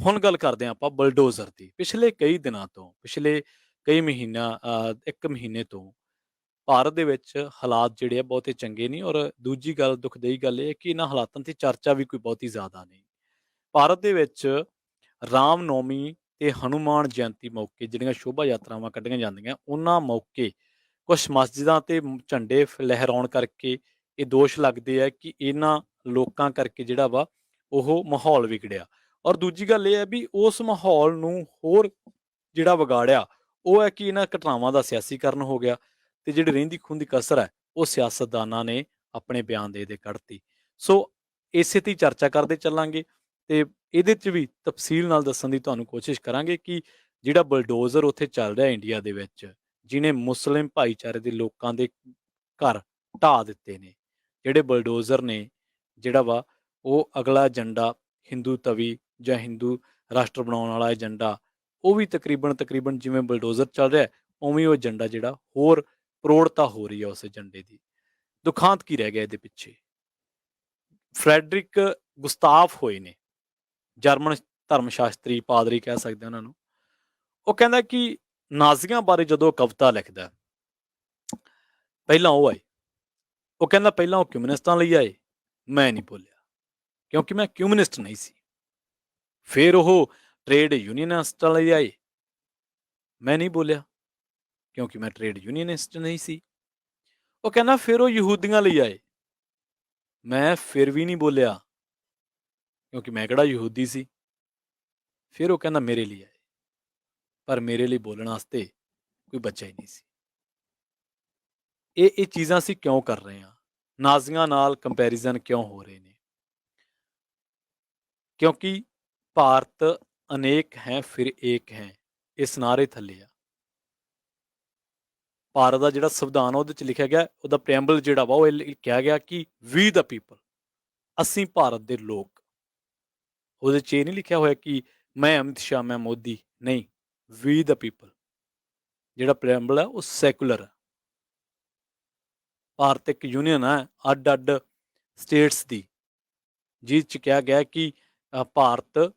ਹੁਣ ਗੱਲ ਕਰਦੇ ਹਾਂ ਆਪਾਂ ਬਲਡੋਜ਼ਰ ਦੀ। ਪਿਛਲੇ ਕਈ ਦਿਨਾਂ ਤੋਂ, ਪਿਛਲੇ ਕਈ ਮਹੀਨਾ 1 ਮਹੀਨੇ ਤੋਂ ਭਾਰਤ ਦੇ ਵਿੱਚ ਹਾਲਾਤ ਜਿਹੜੇ ਆ ਬਹੁਤੇ ਚੰਗੇ ਨਹੀਂ ਔਰ ਦੂਜੀ ਗੱਲ ਦੁਖਦਾਈ ਗੱਲ ਇਹ ਹੈ ਕਿ ਇਹਨਾਂ ਹਾਲਾਤਾਂ ਦੀ ਚਰਚਾ ਵੀ ਕੋਈ ਬਹੁਤੀ ਜ਼ਿਆਦਾ ਨਹੀਂ। ਭਾਰਤ ਦੇ ਵਿੱਚ ਰਾਮ ਨੌਮੀ ਤੇ ਹਨੂੰਮਾਨ ਜਯੰਤੀ ਮੌਕੇ ਜਿਹੜੀਆਂ ਸ਼ੋਭਾ ਯਾਤਰਾਵਾਂ ਕੱਢੀਆਂ ਜਾਂਦੀਆਂ, ਉਹਨਾਂ ਮੌਕੇ ਕੁਛ ਮਸਜਿਦਾਂ ਤੇ ਝੰਡੇ ਲਹਿਰਾਉਣ ਕਰਕੇ ਇਹ ਦੋਸ਼ ਲੱਗਦੇ ਆ ਕਿ ਇਹਨਾਂ ਲੋਕਾਂ ਕਰਕੇ ਜਿਹੜਾ ਵਾ ਉਹ ਮਾਹੌਲ ਵਿਗੜਿਆ। ਔਰ ਦੂਜੀ ਗੱਲ ਇਹ ਹੈ ਵੀ ਉਸ ਮਾਹੌਲ ਨੂੰ ਹੋਰ ਜਿਹੜਾ ਵਿਗਾੜਿਆ ਉਹ ਹੈ ਕਿ ਇਹਨਾਂ ਘਟਨਾਵਾਂ ਦਾ ਸਿਆਸੀਕਰਨ ਹੋ ਗਿਆ ਤੇ ਜਿਹੜੀ ਰਹਿੰਦੀ ਖੂੰਹਦੀ ਕਸਰ ਹੈ ਉਹ ਸਿਆਸਤਦਾਨਾਂ ਨੇ ਆਪਣੇ ਬਿਆਨ ਦੇ ਕੱਢਤੀ। ਸੋ ਇਸੇ ਤੇ ਹੀ ਚਰਚਾ ਕਰਦੇ ਚੱਲਾਂਗੇ ਤੇ ਇਹਦੇ 'ਚ ਵੀ ਤਫਸੀਲ ਨਾਲ ਦੱਸਣ ਦੀ ਤੁਹਾਨੂੰ ਕੋਸ਼ਿਸ਼ ਕਰਾਂਗੇ ਕਿ ਜਿਹੜਾ ਬਲਡੋਜ਼ਰ ਉੱਥੇ ਚੱਲ ਰਿਹਾ ਇੰਡੀਆ ਦੇ ਵਿੱਚ, ਜਿਹਨੇ ਮੁਸਲਿਮ ਭਾਈਚਾਰੇ ਦੇ ਲੋਕਾਂ ਦੇ ਘਰ ਢਾਹ ਦਿੱਤੇ ਨੇ, ਜਿਹੜੇ ਬਲਡੋਜ਼ਰ ਨੇ ਜਿਹੜਾ ਵਾ ਉਹ ਅਗਲਾ ਏਜੰਡਾ ਹਿੰਦੂ ਤਵੀ ਜਾਂ ਹਿੰਦੂ ਰਾਸ਼ਟਰ ਬਣਾਉਣ ਵਾਲਾ ਏਜੰਡਾ, ਉਹ ਵੀ ਤਕਰੀਬਨ ਜਿਵੇਂ ਬਲਡੋਜ਼ਰ ਚੱਲ ਰਿਹਾ ਉਵੇਂ ਉਹ ਏਜੰਡਾ ਜਿਹੜਾ ਹੋਰ ਪ੍ਰੋੜਤਾ ਹੋ ਰਹੀ ਹੈ ਉਸ ਏਜੰਡੇ ਦੀ। ਦੁਖਾਂਤ ਕੀ ਰਹਿ ਗਿਆ ਇਹਦੇ ਪਿੱਛੇ? ਫਰੈਡਰਿਕ ਗੁਸਤਾਫ ਹੋਏ ਨੇ, ਜਰਮਨ ਧਰਮ ਸ਼ਾਸਤਰੀ, ਪਾਦਰੀ ਕਹਿ ਸਕਦੇ ਉਹਨਾਂ ਨੂੰ। ਉਹ ਕਹਿੰਦਾ ਕਿ ਨਾਜ਼ੀਆਂ ਬਾਰੇ ਜਦੋਂ ਕਵਿਤਾ ਲਿਖਦਾ, ਪਹਿਲਾਂ ਉਹ ਆਏ, ਉਹ ਕਹਿੰਦਾ ਪਹਿਲਾਂ ਉਹ ਕਮਿਊਨਿਸਟਾਂ ਲਈ ਆਏ, ਮੈਂ ਨਹੀਂ ਬੋਲਿਆ ਕਿਉਂਕਿ ਮੈਂ ਕਮਿਊਨਿਸਟ ਨਹੀਂ ਸੀ। ਫਿਰ ਉਹ ਟ੍ਰੇਡ ਯੂਨੀਅਨਿਸਟਾਂ ਲਈ ਆਏ, ਮੈਂ ਨਹੀਂ ਬੋਲਿਆ ਕਿਉਂਕਿ ਮੈਂ ਟ੍ਰੇਡ ਯੂਨੀਅਨਿਸਟ ਨਹੀਂ ਸੀ। ਉਹ ਕਹਿੰਦਾ ਫਿਰ ਉਹ ਯਹੂਦੀਆਂ ਲਈ ਆਏ, ਮੈਂ ਫਿਰ ਵੀ ਨਹੀਂ ਬੋਲਿਆ ਕਿਉਂਕਿ ਮੈਂ ਕਿਹੜਾ ਯਹੂਦੀ ਸੀ। ਫਿਰ ਉਹ ਕਹਿੰਦਾ ਮੇਰੇ ਲਈ ਆਏ, ਪਰ ਮੇਰੇ ਲਈ ਬੋਲਣ ਵਾਸਤੇ ਕੋਈ ਬੱਚਾ ਹੀ ਨਹੀਂ ਸੀ। ਇਹ ਚੀਜ਼ਾਂ ਅਸੀਂ ਕਿਉਂ ਕਰ ਰਹੇ ਹਾਂ? ਨਾਜ਼ੀਆਂ ਨਾਲ ਕੰਪੈਰੀਜ਼ਨ ਕਿਉਂ ਹੋ ਰਹੇ ਨੇ? ਕਿਉਂਕਿ ਭਾਰਤ ਅਨੇਕ ਹੈ ਫਿਰ ਏਕ ਹੈ, ਇਸ ਨਾਅਰੇ ਥੱਲੇ ਆ। ਭਾਰਤ ਦਾ ਜਿਹੜਾ ਸੰਵਿਧਾਨ ਉਹਦੇ 'ਚ ਲਿਖਿਆ ਗਿਆ, ਉਹਦਾ ਪ੍ਰੈਂਬਲ ਜਿਹੜਾ ਵਾ ਉਹ ਕਿਹਾ ਗਿਆ ਕਿ ਵੀ ਦਾ ਪੀਪਲ, ਅਸੀਂ ਭਾਰਤ ਦੇ ਲੋਕ। ਉਹਦੇ 'ਚ ਇਹ ਨਹੀਂ ਲਿਖਿਆ ਹੋਇਆ ਕਿ ਮੈਂ ਅਮਿਤ ਸ਼ਾਹ, ਮੈਂ ਮੋਦੀ, ਨਹੀਂ, ਵੀ ਦਾ ਪੀਪਲ। ਜਿਹੜਾ ਪ੍ਰੈਂਬਲ ਹੈ ਉਹ ਸੈਕੂਲਰ ਹੈ। ਭਾਰਤ ਇੱਕ ਯੂਨੀਅਨ ਹੈ ਅੱਡ-ਅੱਡ ਸਟੇਟਸ ਦੀ, ਜਿਸ 'ਚ ਕਿਹਾ ਗਿਆ ਕਿ ਭਾਰਤ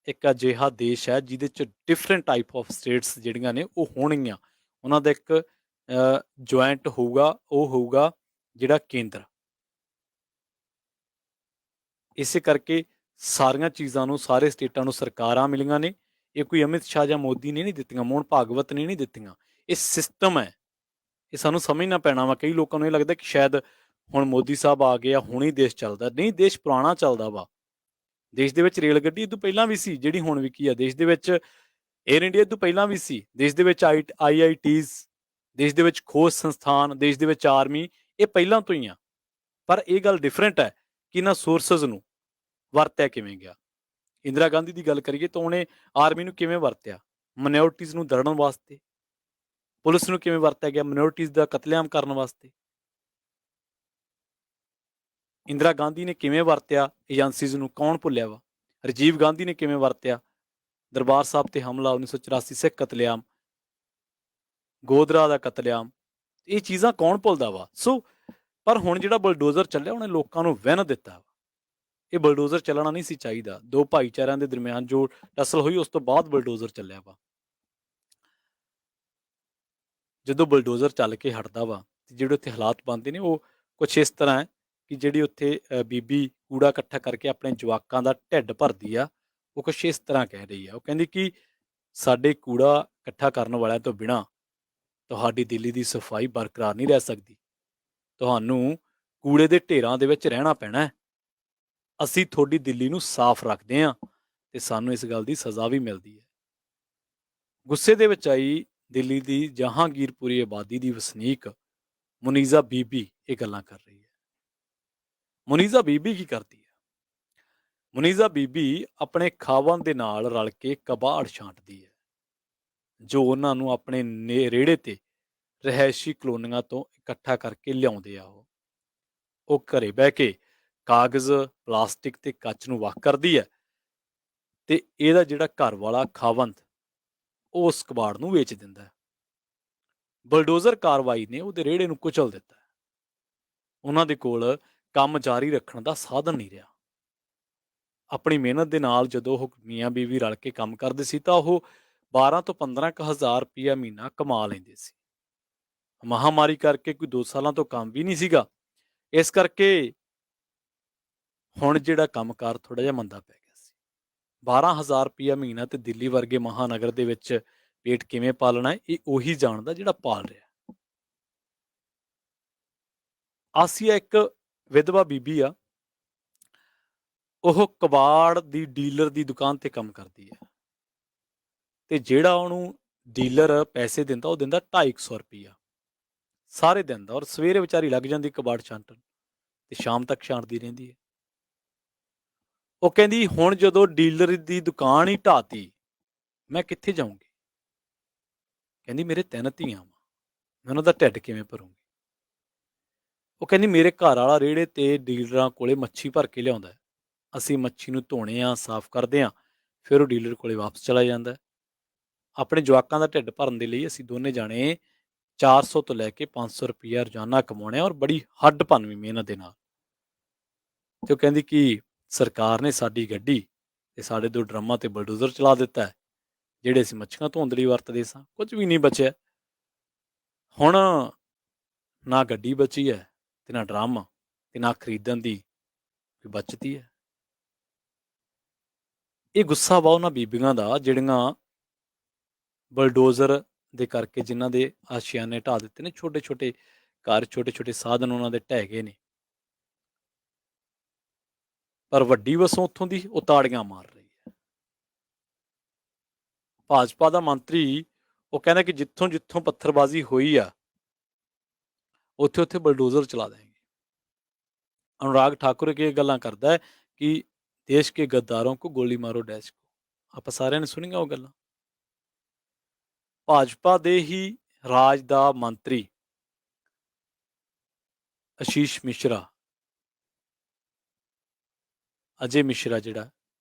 ਇੱਕ ਅਜਿਹਾ ਦੇਸ਼ ਹੈ ਜਿਹਦੇ 'ਚ ਡਿਫਰੈਂਟ ਟਾਈਪ ਆਫ ਸਟੇਟਸ ਜਿਹੜੀਆਂ ਨੇ ਉਹ ਹੋਣਗੀਆਂ। ਉਹਨਾਂ ਦਾ ਇੱਕ ਜੁਆਇੰਟ ਹੋਊਗਾ, ਉਹ ਹੋਊਗਾ ਜਿਹੜਾ ਕੇਂਦਰ। ਇਸੇ ਕਰਕੇ ਸਾਰੀਆਂ ਚੀਜ਼ਾਂ ਨੂੰ, ਸਾਰੇ ਸਟੇਟਾਂ ਨੂੰ ਸਰਕਾਰਾਂ ਮਿਲੀਆਂ ਨੇ। ਇਹ ਕੋਈ ਅਮਿਤ ਸ਼ਾਹ ਜਾਂ ਮੋਦੀ ਨੇ ਨਹੀਂ ਦਿੱਤੀਆਂ, ਮੋਹਨ ਭਾਗਵਤ ਨੇ ਨਹੀਂ ਦਿੱਤੀਆਂ। ਇਹ ਸਿਸਟਮ ਹੈ, ਇਹ ਸਾਨੂੰ ਸਮਝਣਾ ਪੈਣਾ ਵਾ। ਕਈ ਲੋਕਾਂ ਨੂੰ ਇਹ ਲੱਗਦਾ ਕਿ ਸ਼ਾਇਦ ਹੁਣ ਮੋਦੀ ਸਾਹਿਬ ਆ ਗਏ ਆ, ਹੁਣ ਹੀ ਦੇਸ਼ ਚੱਲਦਾ। ਨਹੀਂ, ਦੇਸ਼ ਪੁਰਾਣਾ ਚੱਲਦਾ ਵਾ। ਦੇਸ਼ ਦੇ ਵਿੱਚ ਰੇਲ ਗੱਡੀ ਇਹ ਤੋਂ ਪਹਿਲਾਂ ਵੀ ਸੀ ਜਿਹੜੀ ਹੁਣ ਵਿਕੀ ਆ। ਦੇਸ਼ ਦੇ ਵਿੱਚ ਏਅਰ ਇੰਡੀਆ ਤੋਂ ਪਹਿਲਾਂ ਵੀ ਸੀ। ਦੇਸ਼ ਦੇ ਵਿੱਚ IITs, ਦੇਸ਼ ਦੇ ਵਿੱਚ ਖੋਜ ਸੰਸਥਾਨ, ਦੇਸ਼ ਦੇ ਵਿੱਚ ਆਰਮੀ, ਇਹ ਪਹਿਲਾਂ ਤੋਂ ਹੀ ਆ। ਪਰ ਇਹ ਗੱਲ ਡਿਫਰੈਂਟ ਹੈ ਕਿ ਇਹਨਾਂ ਸੋਰਸਸ ਨੂੰ ਵਰਤਿਆ ਕਿਵੇਂ ਗਿਆ। ਇੰਦਰਾ ਗਾਂਧੀ ਦੀ ਗੱਲ ਕਰੀਏ ਤਾਂ ਉਹਨੇ ਆਰਮੀ ਨੂੰ ਕਿਵੇਂ ਵਰਤਿਆ? ਮਾਈਨੋਰਟੀਜ਼ ਨੂੰ ਦੜਨ ਵਾਸਤੇ। ਪੁਲਿਸ ਨੂੰ ਕਿਵੇਂ ਵਰਤਿਆ ਗਿਆ? ਮਾਈਨੋਰਟੀਜ਼ ਦਾ ਕਤਲੇਆਮ ਕਰਨ ਵਾਸਤੇ। ਇੰਦਰਾ ਗਾਂਧੀ ਨੇ ਕਿਵੇਂ ਵਰਤਿਆ ਏਜੰਸੀਜ਼ ਨੂੰ? ਕੌਣ ਭੁੱਲਿਆ ਵਾ? ਰਾਜੀਵ ਗਾਂਧੀ ਨੇ ਕਿਵੇਂ ਵਰਤਿਆ? ਦਰਬਾਰ ਸਾਹਿਬ ਤੇ ਹਮਲਾ, 1984 ਸਿੱਖ ਕਤਲੇਆਮ, ਗੋਧਰਾ ਦਾ ਕਤਲੇਆਮ, ਇਹ ਚੀਜ਼ਾਂ ਕੌਣ ਭੁੱਲਦਾ ਵਾ? ਸੋ ਪਰ ਹੁਣ ਜਿਹੜਾ ਬਲਡੋਜ਼ਰ ਚੱਲਿਆ ਉਹਨੇ ਲੋਕਾਂ ਨੂੰ ਵਿੰਨ ਦਿੱਤਾ ਵਾ। ਇਹ ਬਲਡੋਜ਼ਰ ਚੱਲਣਾ ਨਹੀਂ ਸੀ ਚਾਹੀਦਾ। ਦੋ ਭਾਈਚਾਰਿਆਂ ਦੇ ਦਰਮਿਆਨ ਜੋ ਟਸਲ ਹੋਈ ਉਸ ਤੋਂ ਬਾਅਦ ਬਲਡੋਜ਼ਰ ਚੱਲਿਆ ਵਾ। ਜਦੋਂ ਬਲਡੋਜ਼ਰ ਚੱਲ ਕੇ ਹਟਦਾ ਵਾ ਤੇ ਜਿਹੜੇ ਉੱਥੇ ਹਾਲਾਤ ਬਣਦੇ ਨੇ ਉਹ ਕੁਛ ਇਸ ਤਰ੍ਹਾਂ ਹੈ ਕਿ ਜਿਹੜੀ ਉੱਥੇ ਬੀਬੀ ਕੂੜਾ ਇਕੱਠਾ ਕਰਕੇ ਆਪਣੇ ਜਵਾਕਾਂ ਦਾ ਢਿੱਡ ਭਰਦੀ ਆ, ਉਹ ਕੁਛ ਇਸ ਤਰ੍ਹਾਂ ਕਹਿ ਰਹੀ ਆ। ਉਹ ਕਹਿੰਦੀ ਕਿ ਸਾਡੇ ਕੂੜਾ ਇਕੱਠਾ ਕਰਨ ਵਾਲਿਆਂ ਤੋਂ ਬਿਨਾਂ ਤੁਹਾਡੀ ਦਿੱਲੀ ਦੀ ਸਫਾਈ ਬਰਕਰਾਰ ਨਹੀਂ ਰਹਿ ਸਕਦੀ। ਤੁਹਾਨੂੰ ਕੂੜੇ ਦੇ ਢੇਰਾਂ ਦੇ ਵਿੱਚ ਰਹਿਣਾ ਪੈਣਾ ਹੈ। ਅਸੀਂ ਤੁਹਾਡੀ ਦਿੱਲੀ ਨੂੰ ਸਾਫ਼ ਰੱਖਦੇ ਹਾਂ ਤੇ ਸਾਨੂੰ ਇਸ ਗੱਲ ਦੀ ਸਜ਼ਾ ਵੀ ਮਿਲਦੀ ਹੈ। ਗੁੱਸੇ ਦੇ ਵਿੱਚ ਆਈ ਦਿੱਲੀ ਦੀ ਜਹਾਂਗੀਰਪੁਰੀ ਆਬਾਦੀ ਦੀ ਵਸਨੀਕ ਮੁਨੀਜ਼ਾ ਬੀਬੀ ਇਹ ਗੱਲਾਂ ਕਰ ਰਹੀ ਹੈ। ਮੁਨੀਜ਼ਾ ਬੀਬੀ ਕੀ ਕਰਦੀ ਹੈ? ਮੁਨੀਜ਼ਾ ਬੀਬੀ ਆਪਣੇ ਖਾਵਨ ਦੇ ਨਾਲ ਰਲ ਕੇ ਕਬਾੜ ਛਾਂਟਦੀ ਹੈ ਜੋ ਉਹਨਾਂ ਨੂੰ ਆਪਣੇ ਰੇੜੇ ਤੇ ਰਿਹਾਇਸ਼ੀ ਕਲੋਨੀਆਂ ਤੋਂ ਇਕੱਠਾ ਕਰਕੇ ਲਿਆਉਂਦੇ ਆ। ਉਹ ਘਰੇ ਬਹਿ ਕੇ ਕਾਗਜ਼, ਪਲਾਸਟਿਕ ਤੇ ਕੱਚ ਨੂੰ ਵੱਖ ਕਰਦੀ ਹੈ ਤੇ ਇਹਦਾ ਜਿਹੜਾ ਘਰ ਵਾਲਾ ਖਾਵੰਦ ਉਹ ਉਸ ਕਬਾੜ ਨੂੰ ਵੇਚ ਦਿੰਦਾ ਹੈ। ਬਲਡੋਜ਼ਰ ਕਾਰਵਾਈ ਨੇ ਉਹਦੇ ਰੇੜੇ ਨੂੰ ਕੁਚਲ ਦਿੱਤਾ। ਉਹਨਾਂ ਦੇ ਕੋਲ ਕੰਮ ਜਾਰੀ ਰੱਖਣ ਦਾ ਸਾਧਨ ਨਹੀਂ ਰਿਹਾ। ਆਪਣੀ ਮਿਹਨਤ ਦੇ ਨਾਲ ਜਦੋਂ ਉਹ ਮੀਆਂ ਬੀਵੀ ਰਲ ਕੇ ਕੰਮ ਕਰਦੇ ਸੀ ਤਾਂ ਉਹ 12 ਤੋਂ 15 ਕੁ ਹਜ਼ਾਰ ਰੁਪਈਆ ਮਹੀਨਾ ਕਮਾ ਲੈਂਦੇ ਸੀ। ਮਹਾਮਾਰੀ ਕਰਕੇ ਕੋਈ 2 ਸਾਲਾਂ ਤੋਂ ਕੰਮ ਵੀ ਨਹੀਂ ਸੀਗਾ। ਇਸ ਕਰਕੇ ਹੁਣ ਜਿਹੜਾ ਕੰਮਕਾਰ ਥੋੜ੍ਹਾ ਜਿਹਾ ਮੰਦਾ ਪੈ ਗਿਆ ਸੀ। 12,000 ਰੁਪਈਆ ਮਹੀਨਾ ਤੇ ਦਿੱਲੀ ਵਰਗੇ ਮਹਾਨਗਰ ਦੇ ਵਿੱਚ ਪੇਟ ਕਿਵੇਂ ਪਾਲਣਾ ਹੈ, ਇਹ ਉਹੀ ਜਾਣਦਾ ਜਿਹੜਾ ਪਾਲ ਰਿਹਾ। ਆਸੀਆ ਇੱਕ ਵਿਧਵਾ ਬੀਬੀ ਆ। ਉਹ ਕਬਾੜ ਦੀ ਡੀਲਰ ਦੀ ਦੁਕਾਨ ਤੇ ਕੰਮ ਕਰਦੀ ਹੈ ਤੇ ਜਿਹੜਾ ਉਹਨੂੰ ਡੀਲਰ ਪੈਸੇ ਦਿੰਦਾ ਉਹ ਦਿੰਦਾ 250 ਰੁਪਈਆ ਸਾਰੇ ਦਿਨ ਦਾ, ਔਰ ਸਵੇਰੇ ਵਿਚਾਰੀ ਲੱਗ ਜਾਂਦੀ ਕਬਾੜ ਛਾਂਟਣ ਤੇ ਸ਼ਾਮ ਤੱਕ ਛਾਂਟਦੀ ਰਹਿੰਦੀ ਹੈ। ਉਹ ਕਹਿੰਦੀ ਹੁਣ ਜਦੋਂ ਡੀਲਰ ਦੀ ਦੁਕਾਨ ਹੀ ਢਾਤੀ ਮੈਂ ਕਿੱਥੇ ਜਾਊਂਗੀ। ਕਹਿੰਦੀ ਮੇਰੇ 3 ਧੀਆਂ ਵਾ, ਮੈਂ ਉਹਨਾਂ ਦਾ ਢਿੱਡ ਕਿਵੇਂ ਭਰੂੰਗੀ। ਉਹ ਕਹਿੰਦੀ ਮੇਰੇ ਘਰ ਵਾਲਾ ਰੇੜੇ ਤੇ ਡੀਲਰਾਂ ਕੋਲੇ ਮੱਛੀ ਭਰ ਕੇ ਲਿਆਉਂਦਾ ਹੈ। ਅਸੀਂ ਮੱਛੀ ਨੂੰ ਧੋਣੇ ਆ, ਸਾਫ਼ ਕਰਦੇ ਆ, ਫਿਰ ਉਹ ਡੀਲਰ ਕੋਲੇ ਵਾਪਸ ਚਲਾ ਜਾਂਦਾ ਹੈ। ਆਪਣੇ ਜਵਾਕਾਂ ਦਾ ਢਿੱਡ ਭਰਨ ਦੇ ਲਈ ਅਸੀਂ ਦੋਨੇ ਜਾਣੇ 400 ਤੋਂ ਲੈ ਕੇ 500 ਰੁਪਈਆ ਰੋਜ਼ਾਨਾ ਕਮਾਉਣੇ ਆ, ਔਰ ਬੜੀ ਹੱਡ ਭੰਨਵੀਂ ਮਿਹਨਤ ਦੇ ਨਾਲ। ਤੇ ਉਹ ਕਹਿੰਦੀ ਕਿ ਸਰਕਾਰ ਨੇ ਸਾਡੀ ਗੱਡੀ ਤੇ ਸਾਡੇ 2 ਡਰਮਾਂ ਤੇ ਬਲਡੋਜ਼ਰ ਚਲਾ ਦਿੱਤਾ ਹੈ, ਜਿਹੜੇ ਅਸੀਂ ਮੱਛੀਆਂ ਧੋਣ ਦੇ ਲਈ ਵਰਤਦੇ ਸਾਂ। ਕੁਝ ਵੀ ਨਹੀਂ ਬਚਿਆ। ਹੁਣ ਨਾ ਗੱਡੀ ਬਚੀ ਹੈ ਤੇ ਨਾ ਡਰਮ ਤੇ ਨਾ ਖਰੀਦਣ ਦੀ ਕੋਈ ਬਚਤੀ ਹੈ। ਇਹ ਗੁੱਸਾ ਵਾ ਉਹਨਾਂ ਬੀਬੀਆਂ ਦਾ ਜਿਹੜੀਆਂ ਬਲਡੋਜ਼ਰ ਦੇ ਕਰਕੇ ਜਿਨ੍ਹਾਂ ਦੇ ਆਸ਼ੀਆਨੇ ਢਾਹ ਦਿੱਤੇ ਨੇ, ਛੋਟੇ ਛੋਟੇ ਘਰ, ਛੋਟੇ ਛੋਟੇ ਸਾਧਨ ਉਹਨਾਂ ਦੇ ਢਹਿ ਗਏ ਨੇ। ਪਰ ਵੱਡੀ ਵਸੋਂ ਉੱਥੋਂ ਦੀ ਉਹ ਤਾੜੀਆਂ ਮਾਰ ਰਹੀ ਹੈ। ਭਾਜਪਾ ਦਾ ਮੰਤਰੀ ਉਹ ਕਹਿੰਦਾ ਕਿ ਜਿੱਥੋਂ ਜਿੱਥੋਂ ਪੱਥਰਬਾਜ਼ੀ ਹੋਈ ਆ ਉੱਥੇ ਉੱਥੇ ਬਲਡੋਜ਼ਰ ਚਲਾ ਦੇਂਗੇ। अनुराग ठाकुर की गल्लां करदा है कि देश के गद्दारों को गोली मारो डैश को। ਆਪਾਂ ਸਾਰਿਆਂ ਨੇ ਸੁਣੀਆਂ ਉਹ ਗੱਲਾਂ। ਭਾਜਪਾ ਦੇ ਹੀ ਰਾਜ ਦਾ ਮੰਤਰੀ ਆਸ਼ੀਸ਼ ਮਿਸ਼ਰਾ, ਅਜੇ ਮਿਸ਼ਰਾ ਜਿਹੜਾ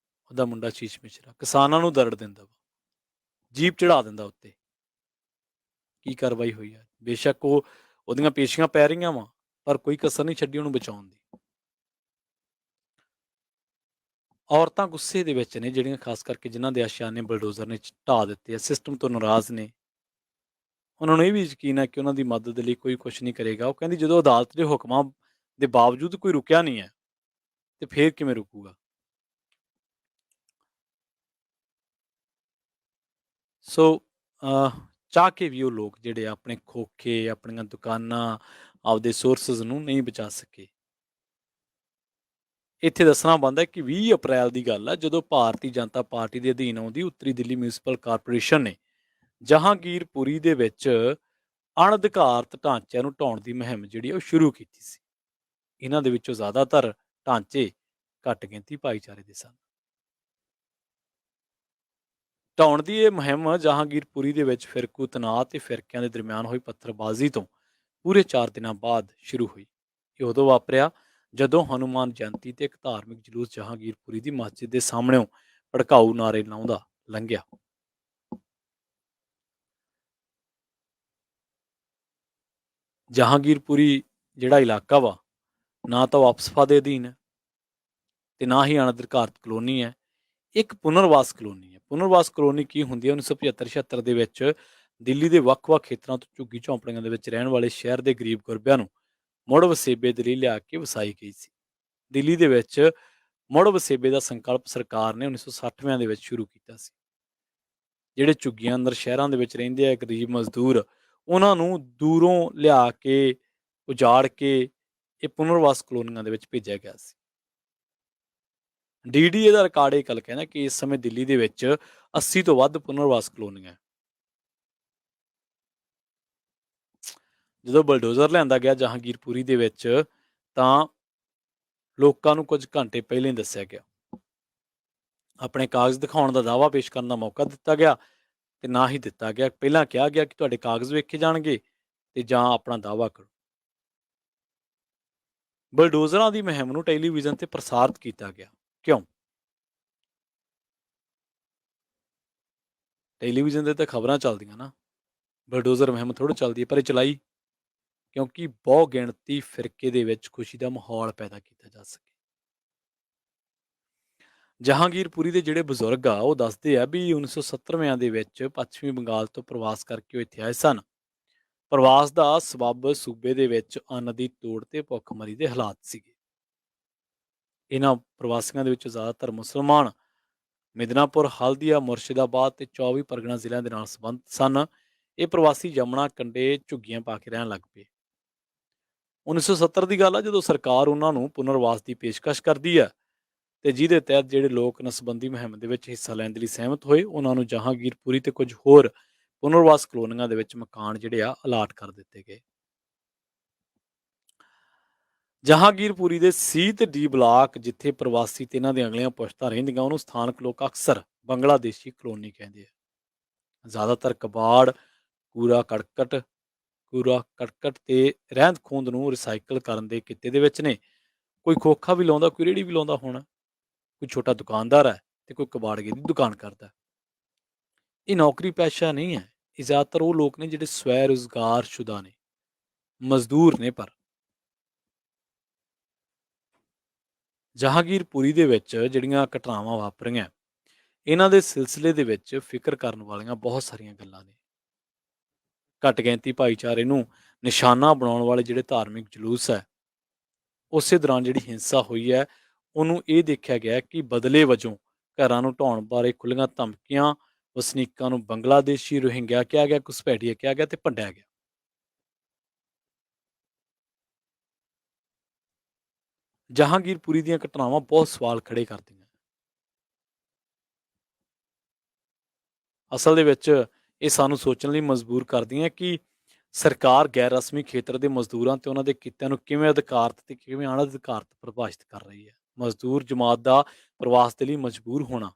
ਉਹਦਾ ਮੁੰਡਾ ਆਸ਼ੀਸ਼ ਮਿਸ਼ਰਾ, ਕਿਸਾਨਾਂ ਨੂੰ ਦਰੜ ਦਿੰਦਾ ਵਾ, ਜੀਪ ਚੜਾ ਦਿੰਦਾ ਉੱਤੇ। ਕੀ ਕਾਰਵਾਈ ਹੋਈ ਆ? ਬੇਸ਼ੱਕ ਉਹ ਉਹਦੀਆਂ ਪੇਸ਼ੀਆਂ ਪੈ ਰਹੀਆਂ ਵਾ, ਪਰ ਕੋਈ ਕਸਰ ਨਹੀਂ ਛੱਡੀ ਉਹਨੂੰ ਬਚਾਉਣ ਦੀ। ਔਰਤਾਂ ਗੁੱਸੇ ਦੇ ਵਿੱਚ ਨੇ, ਜਿਹੜੀਆਂ ਖਾਸ ਕਰਕੇ ਜਿਨ੍ਹਾਂ ਦੇ ਆਸ਼ਿਆਨੇ ਬਲਡੋਜ਼ਰ ਨੇ ਢਾਹ ਦਿੱਤੇ ਆ, ਸਿਸਟਮ ਤੋਂ ਨਾਰਾਜ਼ ਨੇ। ਉਹਨਾਂ ਨੂੰ ਇਹ ਵੀ ਯਕੀਨ ਹੈ ਕਿ ਉਹਨਾਂ ਦੀ ਮਦਦ ਲਈ ਕੋਈ ਕੁਛ ਨਹੀਂ ਕਰੇਗਾ। ਉਹ ਕਹਿੰਦੀ ਜਦੋਂ ਅਦਾਲਤ ਦੇ ਹੁਕਮਾਂ ਦੇ ਬਾਵਜੂਦ ਕੋਈ ਰੁਕਿਆ ਨਹੀਂ ਹੈ ਤੇ ਫੇਰ ਕਿਵੇਂ ਰੁਕੂਗਾ। ਸੋ ਚਾਹ ਕੇ ਵੀ ਉਹ ਲੋਕ ਜਿਹੜੇ ਆਪਣੇ ਖੋਖੇ, ਆਪਣੀਆਂ ਦੁਕਾਨਾਂ, ਆਪਦੇ ਸੋਰਸਿਸ ਨੂੰ ਨਹੀਂ ਬਚਾ ਸਕੇ। ਇੱਥੇ ਦੱਸਣਾ ਬਣਦਾ ਕਿ 20 ਅਪ੍ਰੈਲ ਦੀ ਗੱਲ ਹੈ, ਜਦੋਂ ਭਾਰਤੀ ਜਨਤਾ ਪਾਰਟੀ ਦੇ ਅਧੀਨ ਆਉਂਦੀ ਉੱਤਰੀ ਦਿੱਲੀ ਮਿਊਨਿਸਪਲ ਕਾਰਪੋਰੇਸ਼ਨ ਨੇ ਜਹਾਂਗੀਰਪੁਰੀ ਦੇ ਵਿੱਚ ਅਣਅਧਿਕਾਰਤ ਢਾਂਚਿਆਂ ਨੂੰ ਢਾਉਣ ਦੀ ਮੁਹਿੰਮ ਜਿਹੜੀ ਉਹ ਸ਼ੁਰੂ ਕੀਤੀ ਸੀ। ਇਹਨਾਂ ਦੇ ਵਿੱਚੋਂ ਜ਼ਿਆਦਾਤਰ ਢਾਂਚੇ ਘੱਟ ਗਿਣਤੀ ਭਾਈਚਾਰੇ ਦੇ ਸਨ। ਢਾਉਣ ਦੀ ਇਹ ਮੁਹਿੰਮ ਜਹਾਂਗੀਰਪੁਰੀ ਦੇ ਵਿੱਚ ਫਿਰਕੂ ਤਣਾਅ ਤੇ ਫਿਰਕਿਆਂ ਦੇ ਦਰਮਿਆਨ ਹੋਈ ਪੱਥਰਬਾਜ਼ੀ ਤੋਂ ਪੂਰੇ 4 ਦਿਨਾਂ ਬਾਅਦ ਸ਼ੁਰੂ ਹੋਈ। ਇਹ ਉਦੋਂ ਵਾਪਰਿਆ ਜਦੋਂ ਹਨੂੰਮਾਨ ਜਯੰਤੀ ਤੇ ਇੱਕ ਧਾਰਮਿਕ ਜਲੂਸ ਜਹਾਂਗੀਰਪੁਰੀ ਦੀ ਮਸਜਿਦ ਦੇ ਸਾਹਮਣਿਓਂ ਭੜਕਾਊ ਨਾਅਰੇ ਲਾਉਂਦਾ ਲੰਘਿਆ। ਜਹਾਂਗੀਰਪੁਰੀ ਜਿਹੜਾ ਇਲਾਕਾ ਵਾ, ਨਾ ਤਾਂ ਉਹ ਅਪਸਫਾ ਦੇ ਅਧੀਨ ਹੈ ਤੇ ਨਾ ਹੀ ਅਣਅਧਿਕਾਰਤ ਕਲੋਨੀ ਹੈ, ਇੱਕ ਪੁਨਰਵਾਸ ਕਲੋਨੀ ਹੈ। ਪੁਨਰਵਾਸ ਕਲੋਨੀ ਕੀ ਹੁੰਦੀ ਹੈ? 1975-76 ਦੇ ਵਿੱਚ ਦਿੱਲੀ ਦੇ ਵੱਖ-ਵੱਖ ਖੇਤਰਾਂ ਤੋਂ ਝੁੱਗੀ ਝੌਂਪੜੀਆਂ ਦੇ ਵਿੱਚ ਰਹਿਣ ਵਾਲੇ ਸ਼ਹਿਰ ਦੇ ਗਰੀਬ ਗੁਰਬਿਆਂ ਨੂੰ ਮੁੜ ਵਸੇਬੇ ਦੇ ਲਈ ਲਿਆ ਕੇ ਵਸਾਈ ਗਈ ਸੀ। ਦਿੱਲੀ ਦੇ ਵਿੱਚ ਮੁੜ ਵਸੇਬੇ ਦਾ ਸੰਕਲਪ ਸਰਕਾਰ ਨੇ 1960ਵਿਆਂ ਦੇ ਵਿੱਚ ਸ਼ੁਰੂ ਕੀਤਾ ਸੀ। ਜਿਹੜੇ ਝੁੱਗੀਆਂ ਅੰਦਰ ਸ਼ਹਿਰਾਂ ਦੇ ਵਿੱਚ ਰਹਿੰਦੇ ਆ ਗਰੀਬ ਮਜ਼ਦੂਰ, ਉਹਨਾਂ ਨੂੰ ਦੂਰੋਂ ਲਿਆ ਕੇ ਉਜਾੜ ਕੇ ਇਹ ਪੁਨਰਵਾਸ ਕਲੋਨੀਆਂ ਦੇ ਵਿੱਚ ਭੇਜਿਆ ਗਿਆ ਸੀ। DDA ਦਾ ਰਿਕਾਰਡ ਇਹ ਗੱਲ ਕਹਿੰਦਾ ਕਿ ਇਸ ਸਮੇਂ ਦਿੱਲੀ ਦੇ ਵਿੱਚ 80 ਤੋਂ ਵੱਧ ਪੁਨਰਵਾਸ ਕਲੋਨੀਆਂ। ਜਦੋਂ ਬਲਡੋਜ਼ਰ ਲਿਆਂਦਾ ਗਿਆ ਜਹਾਂਗੀਰਪੁਰੀ ਦੇ ਵਿੱਚ ਤਾਂ ਲੋਕਾਂ ਨੂੰ ਕੁਝ ਘੰਟੇ ਪਹਿਲਾਂ ਹੀ ਦੱਸਿਆ ਗਿਆ, ਆਪਣੇ ਕਾਗਜ਼ ਦਿਖਾਉਣ ਦਾ ਦਾਅਵਾ ਪੇਸ਼ ਕਰਨ ਦਾ ਮੌਕਾ ਦਿੱਤਾ ਗਿਆ ਤੇ ਨਾ ਹੀ ਦਿੱਤਾ ਗਿਆ। ਪਹਿਲਾਂ ਕਿਹਾ ਗਿਆ ਕਿ ਤੁਹਾਡੇ ਕਾਗਜ਼ ਵੇਖੇ ਜਾਣਗੇ ਤੇ ਜਾਂ ਆਪਣਾ ਦਾਅਵਾ ਕਰੋ। ਬਲਡੋਜ਼ਰਾਂ ਦੀ ਮੁਹਿੰਮ ਨੂੰ ਟੈਲੀਵਿਜ਼ਨ ਤੇ ਪ੍ਰਸਾਰਿਤ ਕੀਤਾ ਗਿਆ। ਕਿਉਂ? ਟੈਲੀਵਿਜ਼ਨ ਤੇ ਤਾਂ ਖਬਰਾਂ ਚੱਲਦੀਆਂ ਨਾ, ਬਲਡੋਜ਼ਰ ਮੁਹਿੰਮ ਥੋੜ੍ਹਾ ਚੱਲਦੀ ਹੈ, ਪਰ ਇਹ ਚਲਾਈ ਕਿਉਂਕਿ ਬਹੁ ਗਿਣਤੀ ਫਿਰਕੇ ਦੇ ਵਿੱਚ ਖੁਸ਼ੀ ਦਾ ਮਾਹੌਲ ਪੈਦਾ ਕੀਤਾ ਜਾ ਸਕੇ। ਜਹਾਂਗੀਰਪੁਰੀ ਦੇ ਜਿਹੜੇ ਬਜ਼ੁਰਗ ਆ ਉਹ ਦੱਸਦੇ ਆ ਵੀ 1970ਵਿਆਂ ਦੇ ਵਿੱਚ ਪੱਛਮੀ ਬੰਗਾਲ ਤੋਂ ਪ੍ਰਵਾਸ ਕਰਕੇ ਉਹ ਇੱਥੇ ਆਏ ਸਨ। ਪ੍ਰਵਾਸ ਦਾ ਸਬੱਬ ਸੂਬੇ ਦੇ ਵਿੱਚ ਅੰਨ ਦੀ ਤੋੜ ਤੇ ਭੁੱਖਮਰੀ ਦੇ ਹਾਲਾਤ ਸੀਗੇ। ਇਹਨਾਂ ਪ੍ਰਵਾਸੀਆਂ ਦੇ ਵਿੱਚ ਜ਼ਿਆਦਾਤਰ ਮੁਸਲਮਾਨ ਮਿਦਨਾਪੁਰ, ਹਲਦੀਆ, ਮੁਰਸ਼ਿਦਾਬਾਦ ਤੇ 24 ਪਰਗਨਾ ਜ਼ਿਲ੍ਹਿਆਂ ਦੇ ਨਾਲ ਸੰਬੰਧ ਸਨ। ਇਹ ਪ੍ਰਵਾਸੀ ਯਮੁਨਾ ਕੰਢੇ ਝੁੱਗੀਆਂ ਪਾ ਕੇ ਰਹਿਣ ਲੱਗ ਪਏ। 1970 ਦੀ ਗੱਲ ਆ ਜਦੋਂ ਸਰਕਾਰ ਉਹਨਾਂ ਨੂੰ ਪੁਨਰਵਾਸ ਦੀ ਪੇਸ਼ਕਸ਼ ਕਰਦੀ ਹੈ ਤੇ ਜਿਹਦੇ ਤਹਿਤ ਜਿਹੜੇ ਲੋਕ ਨਸਬੰਦੀ ਮੁਹਿੰਮ ਦੇ ਵਿੱਚ ਹਿੱਸਾ ਲੈਣ ਦੇ ਲਈ ਸਹਿਮਤ ਹੋਏ, ਉਹਨਾਂ ਨੂੰ ਜਹਾਂਗੀਰਪੁਰੀ ਤੇ ਕੁਝ ਹੋਰ ਪੁਨਰਵਾਸ ਕਲੋਨੀਆਂ ਦੇ ਵਿੱਚ ਮਕਾਨ ਜਿਹੜੇ ਆ ਅਲਾਟ ਕਰ ਦਿੱਤੇ ਗਏ। ਜਹਾਂਗੀਰਪੁਰੀ ਦੇ ਸੀ ਤੇ ਡੀ ਬਲਾਕ, ਜਿੱਥੇ ਪ੍ਰਵਾਸੀ ਤੇ ਇਹਨਾਂ ਦੀਆਂ ਅਗਲੀਆਂ ਪੁਸ਼ਤਾਂ ਰਹਿੰਦੀਆਂ, ਉਹਨੂੰ ਸਥਾਨਕ ਲੋਕ ਅਕਸਰ ਬੰਗਲਾਦੇਸ਼ੀ ਕਲੋਨੀ ਕਹਿੰਦੇ ਆ। ਜ਼ਿਆਦਾਤਰ ਕਬਾੜ, ਕੂੜਾ ਕਰਕਟ ਤੇ ਰਹਿੰਦ ਖੂੰਹਦ ਨੂੰ ਰਿਸਾਈਕਲ ਕਰਨ ਦੇ ਕਿੱਤੇ ਦੇ ਵਿੱਚ ਨੇ। ਕੋਈ ਖੋਖਾ ਵੀ ਲਾਉਂਦਾ, ਕੋਈ ਰੇਹੜੀ ਵੀ ਲਾਉਂਦਾ ਹੋਣਾ, ਕੋਈ ਛੋਟਾ ਦੁਕਾਨਦਾਰ ਹੈ ਤੇ ਕੋਈ ਕਬਾੜਗੇ ਦੀ ਦੁਕਾਨ ਕਰਦਾ। ਇਹ ਨੌਕਰੀ ਪੇਸ਼ਾ ਨਹੀਂ ਹੈ। ਇਹ ਜ਼ਿਆਦਾਤਰ ਉਹ ਲੋਕ ਨੇ ਜਿਹੜੇ ਸਵੈ ਰੁਜ਼ਗਾਰ ਸ਼ੁਦਾ ਨੇ, ਮਜ਼ਦੂਰ ਨੇ। ਪਰ ਜਹਾਂਗੀਰਪੁਰੀ ਦੇ ਵਿੱਚ ਜਿਹੜੀਆਂ ਘਟਨਾਵਾਂ ਵਾਪਰੀਆਂ, ਇਹਨਾਂ ਦੇ ਸਿਲਸਿਲੇ ਦੇ ਵਿੱਚ ਫਿਕਰ ਕਰਨ ਵਾਲੀਆਂ ਬਹੁਤ ਸਾਰੀਆਂ ਗੱਲਾਂ ਨੇ। ਘੱਟ ਗਿਣਤੀ ਭਾਈਚਾਰੇ ਨੂੰ ਨਿਸ਼ਾਨਾ ਬਣਾਉਣ ਵਾਲੇ ਜਿਹੜੇ ਧਾਰਮਿਕ ਜਲੂਸ ਹੈ, ਉਸੇ ਦੌਰਾਨ ਜਿਹੜੀ ਹਿੰਸਾ ਹੋਈ ਹੈ, ਉਹਨੂੰ ਇਹ ਦੇਖਿਆ ਗਿਆ ਕਿ ਬਦਲੇ ਵਜੋਂ ਘਰਾਂ ਨੂੰ ਢਾਉਣ ਬਾਰੇ ਖੁੱਲ੍ਹੀਆਂ ਧਮਕੀਆਂ, ਵਸਨੀਕਾਂ ਨੂੰ ਬੰਗਲਾਦੇਸ਼ੀ ਰੋਹਿੰਗਿਆ ਕਿਹਾ ਗਿਆ, ਘੁਸਪੈਠੀਆ ਕਿਹਾ ਗਿਆ ਤੇ ਭੰਡਿਆ ਗਿਆ। ਜਹਾਂਗੀਰਪੁਰੀ ਦੀਆਂ ਘਟਨਾਵਾਂ ਬਹੁਤ ਸਵਾਲ ਖੜੇ ਕਰਦੀਆਂ। ਅਸਲ ਦੇ ਵਿੱਚ ਇਹ ਸਾਨੂੰ ਸੋਚਣ ਲਈ ਮਜਬੂਰ ਕਰਦੀਆਂ ਕਿ ਸਰਕਾਰ ਗੈਰ ਰਸਮੀ ਖੇਤਰ ਦੇ ਮਜ਼ਦੂਰਾਂ ਤੇ ਉਹਨਾਂ ਦੇ ਕਿੱਤਿਆਂ ਨੂੰ ਕਿਵੇਂ ਅਧਿਕਾਰਤ ਤੇ ਕਿਵੇਂ ਅਣਅਧਿਕਾਰਤ ਪ੍ਰਭਾਸ਼ਿਤ ਕਰ ਰਹੀ ਹੈ। ਮਜ਼ਦੂਰ ਜਮਾਤ ਦਾ ਪ੍ਰਵਾਸ ਦੇ ਲਈ ਮਜਬੂਰ ਹੋਣਾ,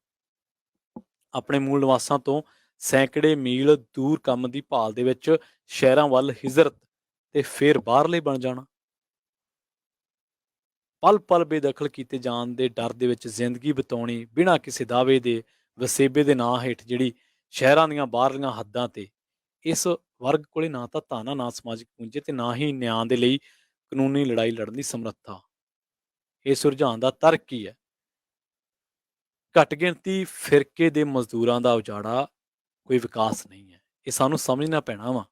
ਆਪਣੇ ਮੂਲ ਨਿਵਾਸਾਂ ਤੋਂ ਸੈਂਕੜੇ ਮੀਲ ਦੂਰ ਕੰਮ ਦੀ ਭਾਲ ਦੇ ਵਿੱਚ ਸ਼ਹਿਰਾਂ ਵੱਲ ਹਿਜਰਤ ਤੇ ਫਿਰ ਬਾਹਰਲੇ ਬਣ ਜਾਣਾ, ਪਲ ਪਲ ਬੇਦਖਲ ਕੀਤੇ ਜਾਣ ਦੇ ਡਰ ਦੇ ਵਿੱਚ ਜ਼ਿੰਦਗੀ ਬਿਤਾਉਣੀ ਬਿਨਾਂ ਕਿਸੇ ਦਾਅਵੇ ਦੇ, ਵਸੇਬੇ ਦੇ ਨਾਂ ਹੇਠ, ਜਿਹੜੀ ਸ਼ਹਿਰਾਂ ਦੀਆਂ ਬਾਹਰਲੀਆਂ ਹੱਦਾਂ ਤੇ। ਇਸ ਵਰਗ ਕੋਲੇ ਨਾ ਤਾਂ ਧਨ ਆ, ਨਾ ਸਮਾਜਿਕ ਪੂੰਜੀ ਤੇ ਨਾ ਹੀ ਨਿਆਂ ਦੇ ਲਈ ਕਾਨੂੰਨੀ ਲੜਾਈ ਲੜਨ ਦੀ ਸਮਰੱਥਾ। ਇਸ ਰੁਝਾਨ ਦਾ ਤਰਕ ਕੀ ਹੈ? ਘੱਟ ਗਿਣਤੀ ਫਿਰਕੇ ਦੇ ਮਜ਼ਦੂਰਾਂ ਦਾ ਉਜਾੜਾ ਕੋਈ ਵਿਕਾਸ ਨਹੀਂ ਹੈ। ਇਹ ਸਾਨੂੰ ਸਮਝਣਾ ਪੈਣਾ ਵਾ।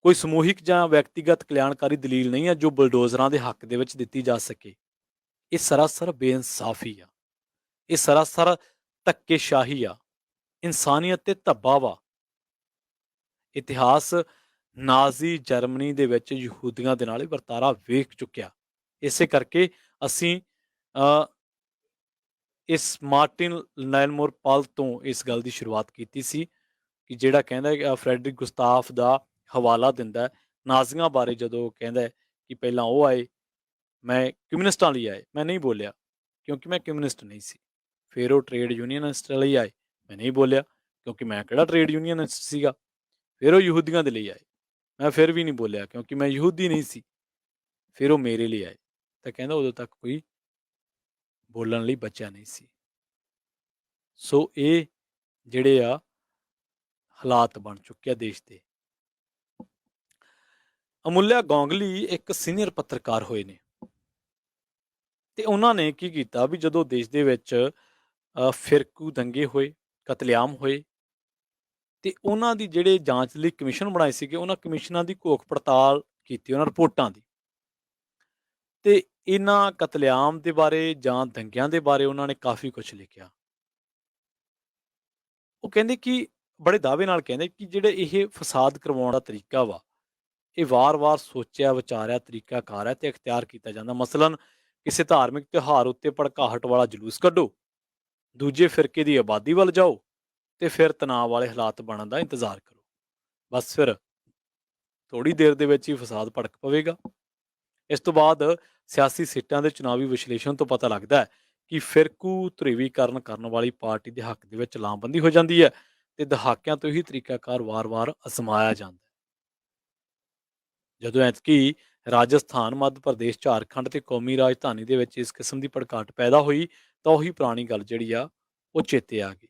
ਕੋਈ ਸਮੂਹਿਕ ਜਾਂ ਵਿਅਕਤੀਗਤ ਕਲਿਆਣਕਾਰੀ ਦਲੀਲ ਨਹੀਂ ਹੈ ਜੋ ਬਲਡੋਜ਼ਰਾਂ ਦੇ ਹੱਕ ਦੇ ਵਿੱਚ ਦਿੱਤੀ ਜਾ ਸਕੇ। ਇਹ ਸਰਾਸਰ ਬੇਇਨਸਾਫੀ ਆ, ਇਹ ਸਰਾਸਰ ਧੱਕੇਸ਼ਾਹੀ ਆ, ਇਨਸਾਨੀਅਤ ਤੇ ਧੱਬਾ ਵਾ। ਇਤਿਹਾਸ ਨਾਜ਼ੀ ਜਰਮਨੀ ਦੇ ਵਿੱਚ ਯਹੂਦੀਆਂ ਦੇ ਨਾਲ ਹੀ ਵਰਤਾਰਾ ਵੇਖ ਚੁੱਕਿਆ। ਇਸੇ ਕਰਕੇ ਅਸੀਂ ਇਸ ਮਾਰਟਿਨ ਲੈਨਮੋਰ ਪਾਲ ਤੋਂ ਇਸ ਗੱਲ ਦੀ ਸ਼ੁਰੂਆਤ ਕੀਤੀ ਸੀ ਕਿ ਜਿਹੜਾ ਕਹਿੰਦਾ ਫਰੈਡਰਿਕ ਗੁਸਤਾਫ ਦਾ ਹਵਾਲਾ ਦਿੰਦਾ ਹੈ ਨਾਜ਼ੀਆਂ ਬਾਰੇ, ਜਦੋਂ ਕਹਿੰਦਾ ਹੈ ਕਿ ਪਹਿਲਾਂ ਉਹ ਆਏ, ਮੈਂ ਕਮਿਊਨਿਸਟਾਂ ਲਈ ਆਏ, ਮੈਂ ਨਹੀਂ ਬੋਲਿਆ ਕਿਉਂਕਿ ਮੈਂ ਕਮਿਊਨਿਸਟ ਨਹੀਂ ਸੀ। ਫਿਰ ਉਹ ਟ੍ਰੇਡ ਯੂਨੀਅਨਿਸਟ ਲਈ ਆਏ, ਮੈਂ ਨਹੀਂ ਬੋਲਿਆ ਕਿਉਂਕਿ ਮੈਂ ਕਿਹੜਾ ਟ੍ਰੇਡ ਯੂਨੀਅਨਿਸਟ ਸੀਗਾ। ਫਿਰ ਉਹ ਯਹੂਦੀਆਂ ਦੇ ਲਈ ਆਏ, ਮੈਂ ਫਿਰ ਵੀ ਨਹੀਂ ਬੋਲਿਆ ਕਿਉਂਕਿ ਮੈਂ ਯਹੂਦੀ ਨਹੀਂ ਸੀ। ਫਿਰ ਉਹ ਮੇਰੇ ਲਈ ਆਏ, ਤਾਂ ਕਹਿੰਦਾ ਉਦੋਂ ਤੱਕ ਕੋਈ ਬੋਲਣ ਲਈ ਬਚਿਆ ਨਹੀਂ ਸੀ। ਸੋ ਇਹ ਜਿਹੜੇ ਆ ਹਾਲਾਤ ਬਣ ਚੁੱਕੇ ਆ ਦੇਸ਼ ਦੇ। ਅਮੁੱਲਿਆ ਗੋਂਗਲੀ ਇੱਕ ਸੀਨੀਅਰ ਪੱਤਰਕਾਰ ਹੋਏ ਨੇ ਤੇ ਉਹਨਾਂ ਨੇ ਕੀ ਕੀਤਾ ਵੀ ਜਦੋਂ ਦੇਸ਼ ਦੇ ਵਿੱਚ ਫਿਰਕੂ ਦੰਗੇ ਹੋਏ, ਕਤਲੇਆਮ ਹੋਏ, ਤੇ ਉਹਨਾਂ ਦੀ ਜਿਹੜੇ ਜਾਂਚ ਲਈ ਕਮਿਸ਼ਨ ਬਣਾਏ ਸੀਗੇ, ਉਹਨਾਂ ਕਮਿਸ਼ਨਾਂ ਦੀ ਘੋਖ ਪੜਤਾਲ ਕੀਤੀ, ਉਹਨਾਂ ਰਿਪੋਰਟਾਂ ਦੀ। ਤੇ ਇਹਨਾਂ ਕਤਲੇਆਮ ਦੇ ਬਾਰੇ ਜਾਂ ਦੰਗਿਆਂ ਦੇ ਬਾਰੇ ਉਹਨਾਂ ਨੇ ਕਾਫੀ ਕੁਝ ਲਿਖਿਆ। ਉਹ ਕਹਿੰਦੇ ਕਿ ਬੜੇ ਦਾਅਵੇ ਨਾਲ ਕਹਿੰਦੇ ਕਿ ਜਿਹੜੇ ਇਹ ਫਸਾਦ ਕਰਵਾਉਣ ਦਾ ਤਰੀਕਾ ਵਾ, ਇਹ ਵਾਰ-ਵਾਰ ਸੋਚਿਆ ਵਿਚਾਰਿਆ ਤਰੀਕਾਕਾਰ ਹੈ ਤੇ ਇਖਤਿਆਰ ਕੀਤਾ ਜਾਂਦਾ। ਮਸਲਨ ਕਿਸੇ ਧਾਰਮਿਕ ਤਿਉਹਾਰ ਉੱਤੇ ਭੜਕਾਹਟ ਵਾਲਾ ਜਲੂਸ ਕੱਢੋ, ਦੂਜੇ ਫਿਰਕੇ ਦੀ ਆਬਾਦੀ ਵੱਲ ਜਾਓ ਤੇ ਫਿਰ ਤਣਾਅ ਵਾਲੇ ਹਾਲਾਤ ਬਣਨ ਦਾ ਇੰਤਜ਼ਾਰ ਕਰੋ। ਬਸ ਫਿਰ ਥੋੜੀ ਦੇਰ ਦੇ ਵਿੱਚ ਹੀ ਫਸਾਦ ਭੜਕ ਪਵੇਗਾ। ਇਸ ਤੋਂ ਬਾਅਦ ਸਿਆਸੀ ਸੀਟਾਂ ਦੇ ਚੁਣਾਵੀ ਵਿਸ਼ਲੇਸ਼ਣ ਤੋਂ ਪਤਾ ਲੱਗਦਾ ਹੈ ਕਿ ਫਿਰਕੂ ਧਰੁਵੀਕਰਨ ਕਰਨ ਵਾਲੀ ਪਾਰਟੀ ਦੇ ਹੱਕ ਦੇ ਵਿੱਚ ਲਾਮਬੰਦੀ ਹੋ ਜਾਂਦੀ ਹੈ ਤੇ ਦਹਾਕਿਆਂ ਤੋਂ ਹੀ ਤਰੀਕਾਕਾਰ ਵਾਰ-ਵਾਰ ਅਜ਼ਮਾਇਆ ਜਾਂਦਾ ਹੈ। ਜਦੋਂ ਐਤਕੀ ਰਾਜਸਥਾਨ, ਮੱਧ ਪ੍ਰਦੇਸ਼, ਝਾਰਖੰਡ ਤੇ ਕੌਮੀ ਰਾਜਧਾਨੀ ਦੇ ਵਿੱਚ ਇਸ ਕਿਸਮ ਦੀ ਭੜਕਾਹਟ ਪੈਦਾ ਹੋਈ ਤਾਂ ਉਹੀ ਪੁਰਾਣੀ ਗੱਲ ਜਿਹੜੀ ਆ ਉਹ ਚੇਤੇ ਆ ਗਈ।